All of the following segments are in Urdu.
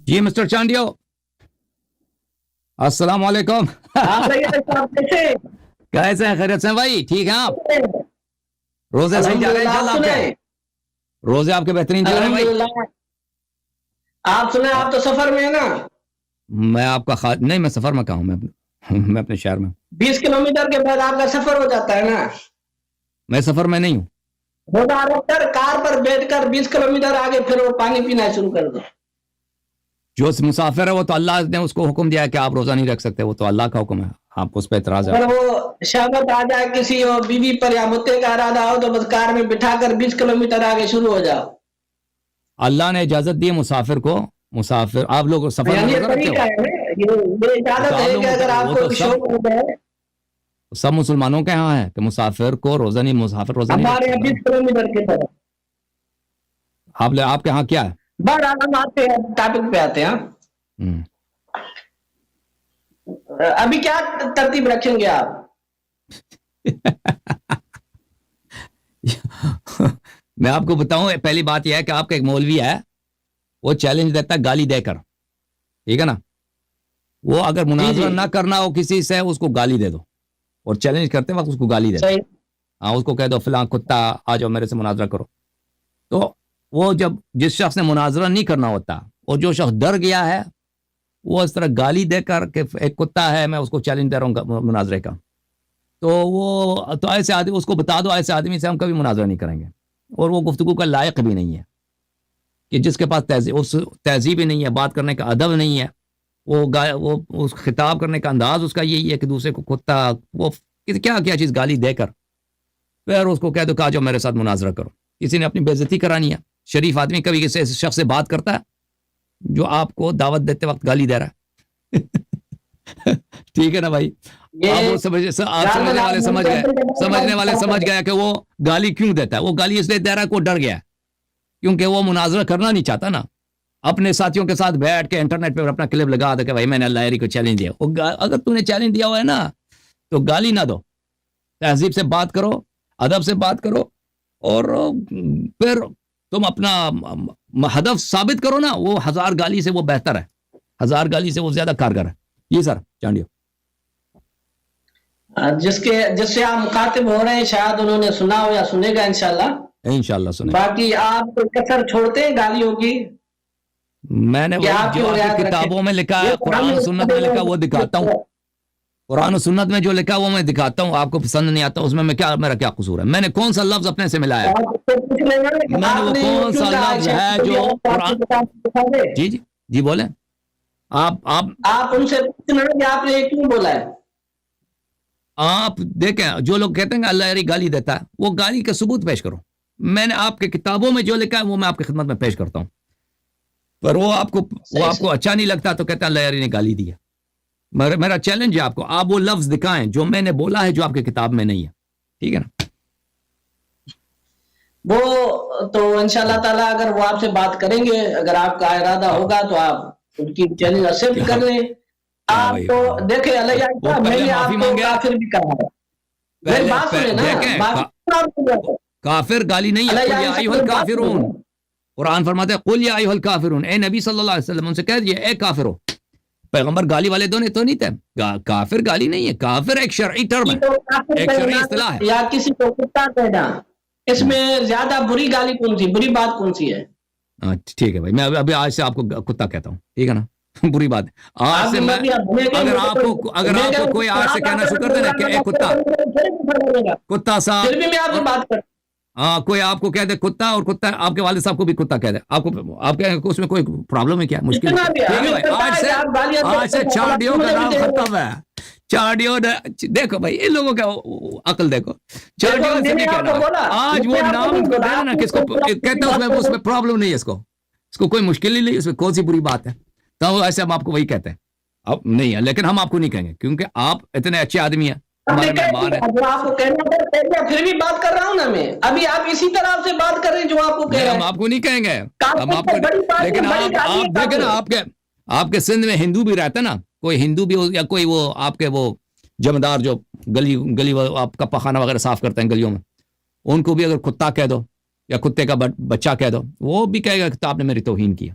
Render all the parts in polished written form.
جی مسٹر چانڈیو، السلام علیکم۔ کیسے ہیں؟ خیریت سے بھائی؟ ٹھیک ہیں آپ؟ روزے صحیح جا رہے ہیں انشاءاللہ آپ کے؟ روزے آپ کے بہترین جا رہے ہیں بھائی؟ آپ سنیں، آپ تو سفر میں ہیں نا؟ میں آپ کا نہیں، میں سفر میں کہا ہوں، میں اپنے شہر میں 20 کلومیٹر کے بعد آپ کا سفر ہو جاتا ہے نا؟ میں سفر میں نہیں ہوں۔ روزہ رکھ کر کار پر بیٹھ کر 20 کلومیٹر آگے پھر وہ پانی پینا شروع کر دو۔ جو مسافر ہے وہ تو اللہ نے اس کو حکم دیا ہے کہ آپ روزہ نہیں رکھ سکتے، وہ تو اللہ کا حکم ہے، آپ اس پہ اعتراض ہے؟ اگر وہ شہوت آ جائے کسی اور بیوی پر یا متے کا ارادہ ہو تو بس کار میں بٹھا کر 20 کلومیٹر آگے شروع ہو جاؤ۔ اللہ نے اجازت دی مسافر کو، مسافر آپ لوگ سفر میں روزہ رکھتے ہو؟ یہ اجازت ہے کہ اگر آپ کو شوق ہو جائے۔ سب مسلمانوں کے ہاں ہے کہ مسافر کو روزہ نہیں، مسافر روزہ نہیں ہمارے رکھ 20 کلومیٹر کی طرف۔ آپ کے ہاں کیا ہے؟ بس ہم آتے ہیں ٹاپک پہ آتے ہیں۔ ابھی کیا ترتیب رکھیں گے آپ؟ میں آپ کو بتاؤں، پہلی بات یہ ہے کہ آپ کا ایک مولوی ہے، وہ چیلنج دیتا ہے گالی دے کر، ٹھیک ہے نا؟ وہ اگر مناظرہ نہ کرنا ہو کسی سے، اس کو گالی دے دو، اور چیلنج کرتے وقت اس کو گالی دے دو۔ ہاں، اس کو کہہ دو فلاں کتا آ جاؤ میرے سے مناظرہ کرو۔ تو وہ جب جس شخص نے مناظرہ نہیں کرنا ہوتا، اور جو شخص ڈر گیا ہے، وہ اس طرح گالی دے کر کہ ایک کتا ہے میں اس کو چیلنج دے رہا ہوں مناظرے کا، تو ایسے آدمی اس کو بتا دو، ایسے آدمی سے ہم کبھی مناظرہ نہیں کریں گے، اور وہ گفتگو کا لائق بھی نہیں ہے، کہ جس کے پاس تہذیب ہی نہیں ہے، بات کرنے کا ادب نہیں ہے، وہ اس خطاب کرنے کا انداز اس کا یہی ہے کہ دوسرے کو کتا، وہ کیا چیز گالی دے کر پھر اس کو کہہ دو کہ آ جاؤ میرے ساتھ مناظرہ کرو۔ کسی نے اپنی بے عزتی کرانی ہے؟ شریف آدمی کبھی کسی شخص سے بات کرتا ہے جو آپ کو دعوت دیتے وقت گالی دے رہا ہے؟ ٹھیک ہے نا بھائی؟ آپ سمجھنے والے سمجھ گئے کہ وہ گالی کیوں دیتا ہے۔ وہ گالی اس لیے دے رہا ہے کہ وہ ڈر گیا ہے، کیونکہ وہ مناظرہ کرنا نہیں چاہتا نا۔ اپنے ساتھیوں کے ساتھ بیٹھ کے انٹرنیٹ پہ اپنا کلپ لگا دے کہ بھائی میں نے اللہ علی کو چیلنج دیا۔ اگر تو نے چیلنج دیا ہوا ہے نا، تو گالی نہ دو، تہذیب سے بات کرو، ادب سے بات کرو، اور پھر تم اپنا ہدف ثابت کرو نا۔ وہ 1000 گالی سے وہ بہتر ہے، 1000 گالی سے وہ زیادہ کارگر ہے۔ جی سر چانڈیو، جس سے آپ مخاطب ہو رہے ہیں، شاید انہوں نے سنا ہو یا سنے گا انشاءاللہ سنے۔ باقی آپ کثر چھوڑتے ہیں گالیوں کی؟ میں نے جو آپ کی کتابوں میں لکھا ہے، قرآن و سنت میں لکھا وہ دکھاتا ہوں۔ قرآن و سنت میں جو لکھا وہ میں دکھاتا ہوں، آپ کو پسند نہیں آتا، اس میں میرا کیا قصور ہے؟ میں نے کون سا لفظ اپنے سے ملایا؟ میں نے وہ کون سا لفظ ہے جو قرآن؟ جی بولیں آپ ان سے پوچھنا کہ آپ نے کیوں بولا ہے؟ آپ دیکھیں، جو لوگ کہتے ہیں کہ اللہ علی گالی دیتا ہے، وہ گالی کا ثبوت پیش کرو۔ میں نے آپ کے کتابوں میں جو لکھا ہے وہ میں آپ کی خدمت میں پیش کرتا ہوں، پر وہ آپ کو اچھا نہیں لگتا تو کہتے ہیں اللہ علی نے گالی دی ہے۔ میرا چیلنج ہے آپ کو، آپ وہ لفظ دکھائیں جو میں نے بولا ہے، جو آپ کی کتاب میں نہیں ہے، ٹھیک ہے نا؟ وہ تو انشاءاللہ تعالی اگر وہ آپ سے بات کریں گے، اگر آپ کا ارادہ ہوگا تو آپ ان کی چیلنج ایکسپٹ کر لیں۔ آپ تو دیکھیں اللہ صاحب، میں نے آپ کو کافر بھی کہا ہے۔ میری بات سنیں نا، کافر گالی نہیں ہے، قل یا ایھا الکافرون۔ قرآن فرماتا ہے قل یا ایھا الکافرون، اے نبی صلی اللہ علیہ وسلم ان سے کہہ دیجئے اے کافرو۔ پیغمبر گالی والے تو نہیں تھے، کافر گالی نہیں ہے، کافر ایک شرعی ٹرم ہے، ایک شرعی اصطلاح ہے۔ یا کسی کو کتا کہنا، اس میں زیادہ بری گالی کون سی، بری بات کون سی ہے؟ ٹھیک ہے بھائی، میں ابھی آج سے آپ کو کتا کہتا ہوں، ٹھیک ہے نا؟ بری بات ہے آج سے۔ میں اگر آپ کو کوئی آج سے کہنا شروع کر دینا کہ اے کتا صاحب، پھر بھی میں آپ سے بات کرتا ہاں، کوئی آپ کو کہہ دے کتا، اور کتا آپ کے والد صاحب کو بھی کتا کہہ دے، آپ اس میں کوئی پرابلم ہے کیا؟ مشکل ہے؟ ٹھیک ہے بھائی، آج سے چانڈیو کا نام ختم ہے۔ چانڈیو دیکھو بھائی، ان لوگوں کا عقل دیکھو، چانڈیو سے نہیں کہنا۔ آج وہ نام کو دینا نا، کس کو کہتا ہے اس میں پرابلم نہیں ہے، اس کو کوئی مشکل ہی نہیں، اس میں کون سی بری بات ہے؟ تو ایسے ہم آپ کو وہی کہتے ہیں، اب نہیں ہے، لیکن ہم آپ کو نہیں کہیں گے کیونکہ آپ اتنے اچھے آدمی ہیں، ہمارے مہمان ہیں۔ آپ کو کہنا پھر بھی بات کر رہا ہوں نا میں، ابھی آپ اسی طرح سے بات کر رہے ہیں جو آپ کو کہہ رہے ہیں۔ ہم آپ کو نہیں کہیں گے، ہم آپ کو، لیکن آپ دیکھیں نا، آپ کے سندھ میں ہندو بھی رہتا ہے نا، کوئی ہندو بھی ہو یا کوئی وہ آپ کے وہ جمدار جو گلی آپ کا پخانہ وغیرہ صاف کرتے ہیں گلیوں میں، ان کو بھی اگر کتا کہہ دو یا کتے کا بچہ کہہ دو، وہ بھی کہے گا کہ آپ نے میری توہین کی ہے۔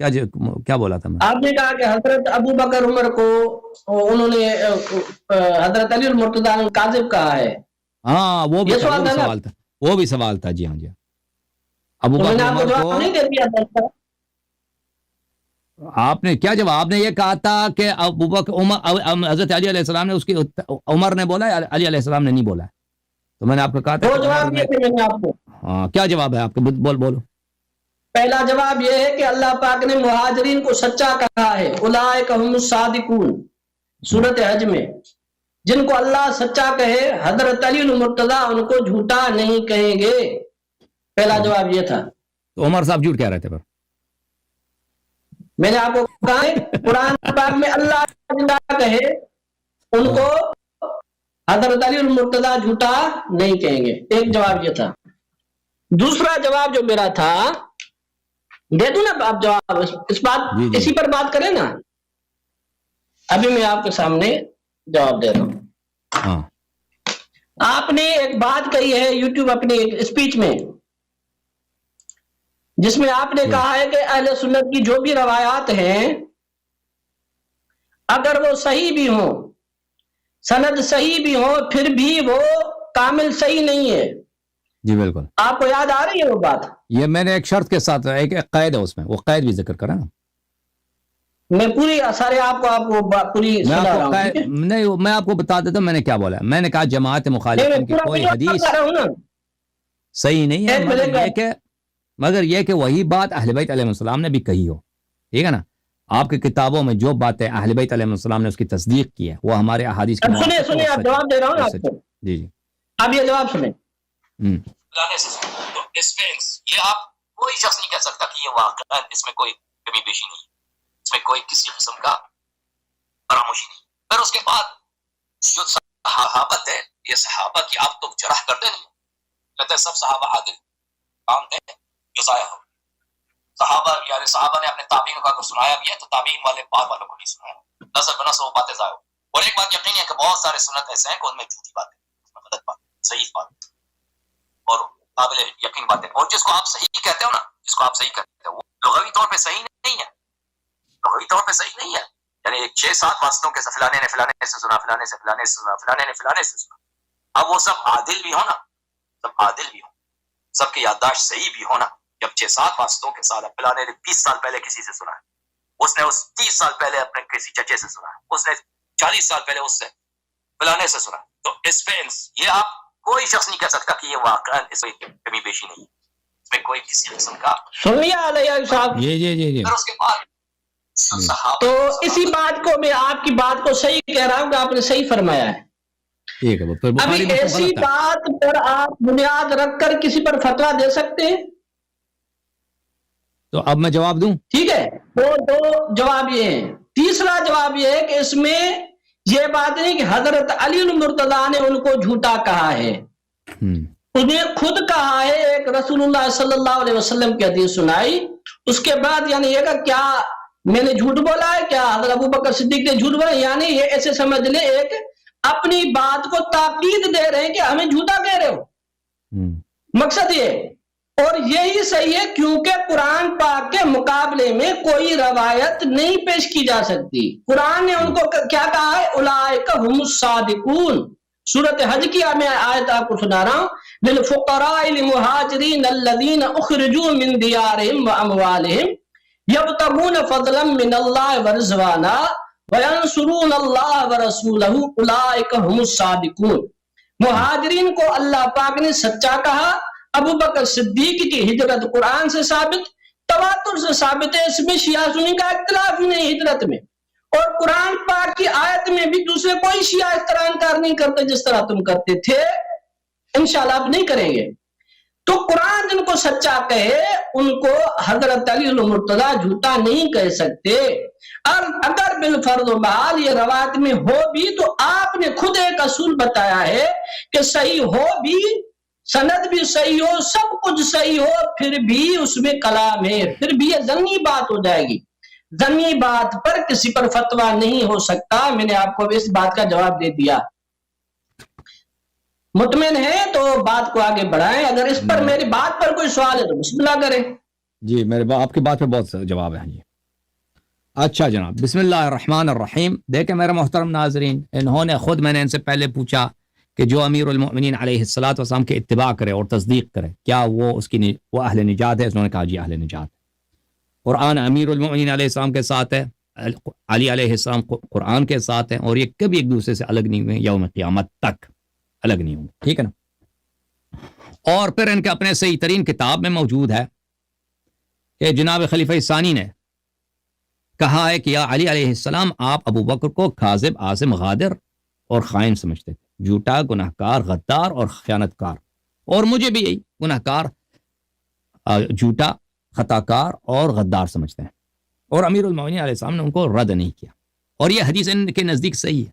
کیا بولا تھا میں؟ آپ نے کہا کہ حضرت ابو بکر عمر کو انہوں نے حضرت علی المرتضیٰ کاذب کہا ہے. ہاں وہ بھی سوال تھا، وہ بھی سوال تھا. جی ہاں جی. ابو بکر عمر کو نہیں دے دیا. آپ نے کیا جواب؟ آپ نے یہ کہا تھا کہ ابو بکر حضرت علی علیہ السلام نے اس کی عمر نے بولا، علی علیہ السلام نے نہیں بولا. تو میں نے آپ کو کہا تھا جواب دیے تھے میں نے آپ کو. ہاں کیا جواب ہے آپ کا؟ بولو. پہلا جواب یہ ہے کہ اللہ پاک نے مہاجرین کو سچا کہا ہے، اولئک هم الصادقون، سورۃ حج میں. جن کو اللہ سچا کہے، حضرت علی المرتضیٰ ان کو جھوٹا نہیں کہیں گے. پہلا جواب یہ تھا. تو عمر صاحب جھوٹ کہہ رہے تھے. پر میں نے آپ کو کہا ہے قرآن پاک میں اللہ کہے ان کو حضرت علی المرتضیٰ جھوٹا نہیں کہیں گے. ایک جواب یہ تھا. دوسرا جواب جو میرا تھا، دے دوں نا آپ جواب اس بات اسی پر بات کریں نا. ابھی میں آپ کے سامنے جواب دے رہا ہوں. آپ نے ایک بات کہی ہے یوٹیوب اپنی اسپیچ میں، جس میں آپ نے کہا ہے کہ اہل سنت کی جو بھی روایات ہیں اگر وہ صحیح بھی ہوں، سند صحیح بھی ہو، پھر بھی وہ کامل صحیح نہیں ہے. جی بالکل. آپ کو یاد آ رہی ہے وہ بات؟ یہ میں نے ایک شرط کے ساتھ، ایک قید ہے اس میں، وہ قید بھی ذکر کرا نا. میں پوری سارے آپ کو پوری سنا رہا ہوں. نہیں میں آپ کو بتا دیتا ہوں میں نے کیا بولا. میں نے کہا جماعت مخالفین کی کوئی حدیث صحیح نہیں ہے، مگر یہ کہ وہی بات اہل بیت علیہ السلام نے بھی کہی ہو. ٹھیک ہے نا. آپ کی کتابوں میں جو باتیں اہل بیت علیہ السلام نے اس کی تصدیق کی ہے وہ ہمارے احادیث کی. سنیں آپ جواب دے رہا ہوں آپ کو. جی جی آپ یہ جواب سنیں. یہ آپ کوئی شخص نہیں کہہ سکتا کہ یہ واقعہ اس میں کوئی کمی بیشی نہیں، اس میں کوئی کسی قسم کا فراموشی نہیں. پھر اس کے بعد جو صحابت ہے، یہ صحابہ کی آپ تو جرح کرتے نہیں، کہتے ہیں سب صحابہ عادل کام ہے جو ضائع ہو. صحابہ یعنی صحابہ نے اپنے تابعین کو سنایا بھی ہے، تو تابعین والے بعد والوں کو نہیں سنایا. نسل بنسل وہ باتیں ضائع ہو. اور ایک بات یقینی ہے کہ بہت سارے سنت ایسے ہیں کہ ان میں جھوٹی باتیں، اس میں غلط بات، صحیح بات اور قابل یقین باتیں. اور جس کو آپ صحیح کہتے ہو نا، جس کو آپ صحیح کہتے ہو وہ لغوی طور پہ صحیح نہیں ہے، لغوی طور پہ صحیح نہیں ہے. یعنی 6-7 واسطوں کے فلانے نے فلانے سے سنا، فلانے سے فلانے سے سنا، فلانے نے فلانے سے سنا. اب وہ سب عادل بھی ہو نا، سب عادل بھی ہو، سب کی یادداشت صحیح بھی ہونا. جب 6-7 واسطوں کے ساتھ فلانے نے 20 سال پہلے کسی سے سنا ہے، اس نے 30 سال پہلے اپنے کسی چچے سے سنا ہے، اس نے 40 سال پہلے اس سے فلانے سے سنا. تو اس پہ یہ آپ کوئی شخص نہیں کہہ سکتا کہ یہ واقعا اس میں کمی بیشی نہیں ہے، اس میں کوئی کسی قسم کا. سنیے علیہ صاحب. جی پھر اس کے بعد تو اسی بات کو میں آپ کی بات کو صحیح کہہ رہا ہوں کہ آپ نے صحیح فرمایا ہے. ابھی ایسی بات پر آپ بنیاد رکھ کر کسی پر فتویٰ دے سکتے ہیں؟ تو اب میں جواب دوں. ٹھیک ہے. دو جواب یہ ہیں. تیسرا جواب یہ ہے کہ اس میں یہ بات نہیں کہ حضرت علی المرتضیٰ نے ان کو جھوٹا کہا ہے. انہیں خود کہا ہے، ایک رسول اللہ صلی اللہ علیہ وسلم کی حدیث سنائی، اس کے بعد یعنی یہ کہ کیا میں نے جھوٹ بولا ہے، کیا حضرت ابو بکر صدیق نے جھوٹ بولا، یعنی یہ ایسے سمجھ لیں ایک اپنی بات کو تاکید دے رہے ہیں کہ ہمیں جھوٹا کہہ رہے ہو. مقصد یہ، اور یہی صحیح ہے کیونکہ قرآن پاک کے مقابلے میں کوئی روایت نہیں پیش کی جا سکتی. قرآن نے ان کو کیا کہا ہے؟ اولئک هم الصادقون. سورۃ حج کی میں آیت آپ کو سنا رہا ہوں. للفقراء المہاجرین الذین اخرجوا من دیارہم واموالہم یبتغون فضلا من اللہ ورضوانا وینصرون اللہ ورسولہ اولئک هم الصادقون. مہاجرین کو اللہ پاک نے سچا کہا. ابو بکر صدیق کی ہجرت قرآن سے ثابت، تواتر سے ثابت ہے، اس میں شیعہ سنی کا اختلاف نہیں ہجرت میں. اور قرآن پاک کی آیت میں بھی دوسرے کوئی شیعہ اس طرح انکار نہیں کرتے جس طرح تم کرتے تھے. انشاءاللہ اب نہیں کریں گے. تو قرآن جن کو سچا کہے ان کو حضرت علی المرتضیٰ جھوٹا نہیں کہہ سکتے. اور اگر بالفرض و محال یہ روایت میں ہو بھی تو آپ نے خود ایک اصول بتایا ہے کہ صحیح ہو بھی، سند بھی صحیح ہو، سب کچھ صحیح ہو، پھر بھی اس میں کلام ہے، پھر بھی یہ ظنی بات ہو جائے گی. ظنی بات پر کسی پر فتویٰ نہیں ہو سکتا. میں نے آپ کو اس بات کا جواب دے دیا. مطمئن ہے تو بات کو آگے بڑھائیں. اگر اس پر میری بات پر کوئی سوال ہے تو بسم اللہ کریں. جی میرے آپ کی بات پہ بہت جواب ہے. اچھا جناب، بسم اللہ الرحمن الرحیم. دیکھیں میرے محترم ناظرین، انہوں نے خود، میں نے ان سے پہلے پوچھا کہ جو امیر المؤمنین علیہ الصلوۃ والسلام کی اتباع کرے اور تصدیق کرے کیا وہ وہ اہل نجات ہے؟ انہوں نے کہا جی اہل نجات ہے. قرآن امیر المؤمنین علیہ السلام کے ساتھ ہے، علی علیہ السلام قرآن کے ساتھ ہیں، اور یہ کبھی ایک دوسرے سے الگ نہیں ہوئے، یوم قیامت تک الگ نہیں ہوں گے. ٹھیک ہے نا. اور پھر ان کے اپنے صحیح ترین کتاب میں موجود ہے کہ جناب خلیفہ ثانی نے کہا ہے کہ یا علی علیہ السلام آپ ابو بکر کو کاذب، عاصم، غادر اور خائن سمجھتے تھے، جھوٹا، گناہ کار، غدار اور خیانت کار، اور مجھے بھی یہی گناہ کار، جھوٹا، خطا کار اور غدار سمجھتے ہیں. اور امیر المؤمنین علیہ السلام نے ان کو رد نہیں کیا، اور یہ حدیث ان کے نزدیک صحیح ہے،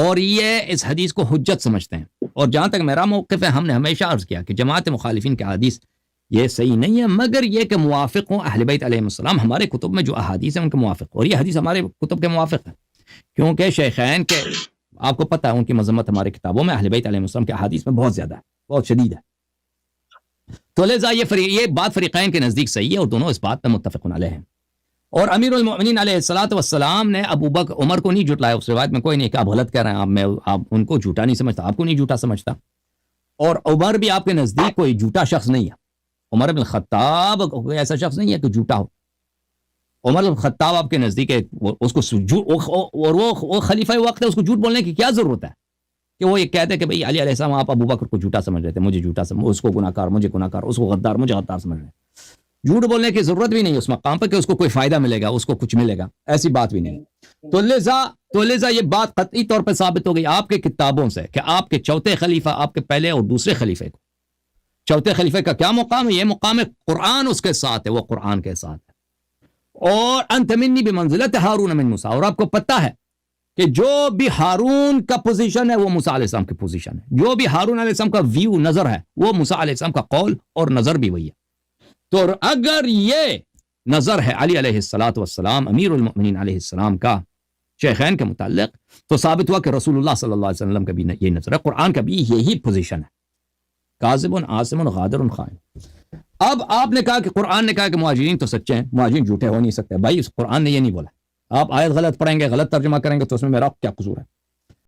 اور یہ اس حدیث کو حجت سمجھتے ہیں. اور جہاں تک میرا موقف ہے، ہم نے ہمیشہ عرض کیا کہ جماعت مخالفین کے حدیث یہ صحیح نہیں ہے، مگر یہ کہ موافق ہوں اہل بیت علیہ السلام. ہمارے کتب میں جو احادیث ہیں ان کے موافق، اور یہ حدیث ہمارے کتب کے موافق ہے، کیونکہ شیخین کے آپ کو پتہ ہے ان کی مذمت ہمارے کتابوں میں اہل بیت علیہ السلام کے احادیث میں بہت زیادہ ہے، بہت شدید ہے. تو لہٰذا یہ بات فریقین کے نزدیک صحیح ہے، اور دونوں اس بات پر متفق علیہ ہیں. اور امیر المؤمنین علیہ الصلوۃ والسلام نے ابو بکر، عمر کو نہیں جھٹلایا. اس روایت میں کوئی نہیں کہ آپ غلط کہہ رہے ہیں، آپ ان کو جھوٹا نہیں سمجھتا، آپ کو نہیں جھوٹا سمجھتا. اور عمر بھی آپ کے نزدیک کوئی جھوٹا شخص نہیں ہے. عمر بن الخطاب کوئی ایسا شخص نہیں ہے کہ جھوٹا ہو. عمر بن الخطاب آپ کے نزدیک اس کو اور وہ خلیفہ وقت ہے، اس کو جھوٹ بولنے کی کیا ضرورت ہے کہ وہ یہ کہتے کہ بھئی علی علیہ السلام آپ ابو بکر کو جھوٹا سمجھ رہے تھے، مجھے جھوٹا سمجھ، اس کو گناہ کار، مجھے گناہ کار، اس کو غدار، مجھے غدار سمجھ رہے ہیں. جھوٹ بولنے کی ضرورت بھی نہیں اس مقام پہ کہ اس کو کوئی فائدہ ملے گا، اس کو کچھ ملے گا، ایسی بات بھی نہیں. تو لہذا یہ بات قطعی طور پہ ثابت ہو گئی آپ کے کتابوں سے کہ آپ کے چوتھے خلیفہ، آپ کے پہلے اور دوسرے خلیفے کو، چوتھے خلیفے کا کیا مقام ہے؟ یہ مقام ہے قرآن اس کے ساتھ ہے، وہ قرآن کے ساتھ ہے. اور انت منی بمنزلت ہارون من موسیٰ، اور آپ کو پتہ ہے کہ جو بھی ہارون کا پوزیشن ہے وہ موسیٰ علیہ السلام کی پوزیشن ہے، جو بھی ہارون علیہ السلام کا ویو، نظر ہے، وہ موسیٰ علیہ السلام کا قول اور نظر بھی وہی ہے. تو اگر یہ نظر ہے علی علیہ الصلوۃ والسلام امیر المؤمنین علیہ السلام کا شیخین کے متعلق، تو ثابت ہوا کہ رسول اللہ صلی اللہ علیہ وسلم کا بھی یہ نظر ہے، قرآن کا بھی یہی پوزیشن ہے، کاذب، عاصم، غادر، خائن. اب آپ نے کہا کہ قرآن نے کہا کہ مہاجرین تو سچے ہیں، مہاجرین جھوٹے ہو نہیں سکتے. بھائی قرآن نے یہ نہیں بولا. آپ آیت غلط پڑھیں گے، غلط ترجمہ کریں گے تو اس میں میرا کیا قصور ہے؟